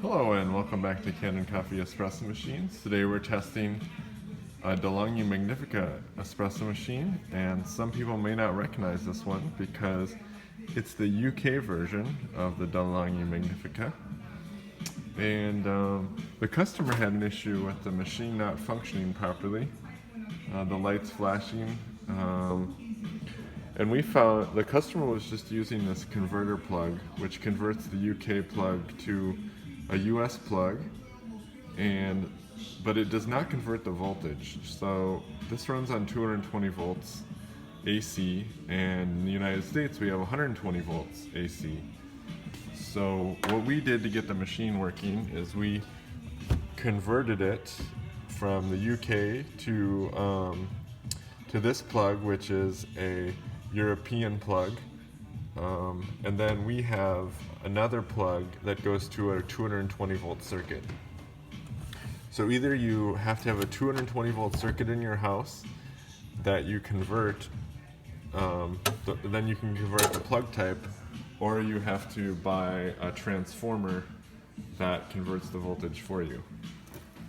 Hello and welcome back to Kanen Coffee Espresso Machines. Today we're testing a DeLonghi Magnifica espresso machine, and some people may not recognize this one because it's the UK version of the DeLonghi Magnifica. And the customer had an issue with the machine not functioning properly, the lights flashing, and we found the customer was just using this converter plug, which converts the UK plug to a US plug, but it does not convert the voltage. So this runs on 220 volts AC, and in the United States we have 120 volts AC. So what we did to get the machine working is we converted it from the UK to this plug, which is a European plug. And then we have another plug that goes to a 220 volt circuit. So either you have to have a 220 volt circuit in your house that you convert, then you can convert the plug type, or you have to buy a transformer that converts the voltage for you.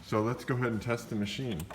So let's go ahead and test the machine.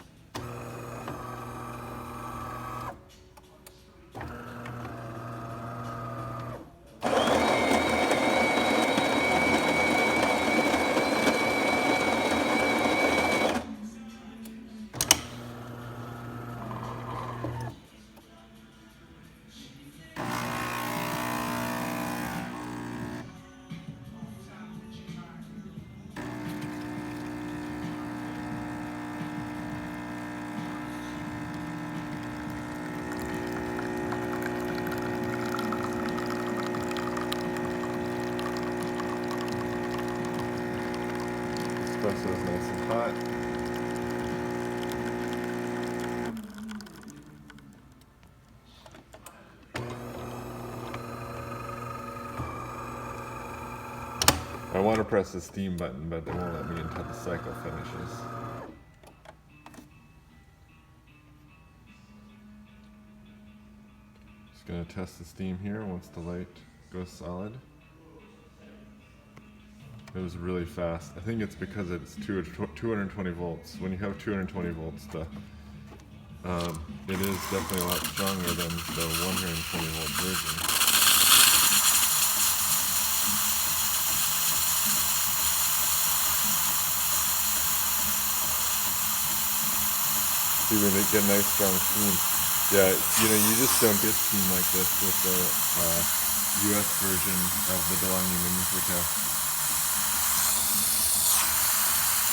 Espresso is nice and hot. I want to press the steam button, but it won't let me until the cycle finishes. Just going to test the steam here once the light goes solid. It was really fast. I think it's because it's 220 volts. When you have 220 volts, it is definitely a lot stronger than the 120 volt version. See, when they get nice strong steam. Yeah, you just don't get steam like this with the US version of the DeLonghi Magnifica.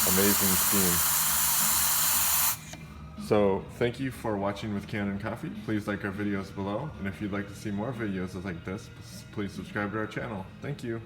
Amazing steam. So thank you for watching with Kanen Coffee. Please like our videos below, and if you'd like to see more videos like this, please subscribe to our channel. Thank you.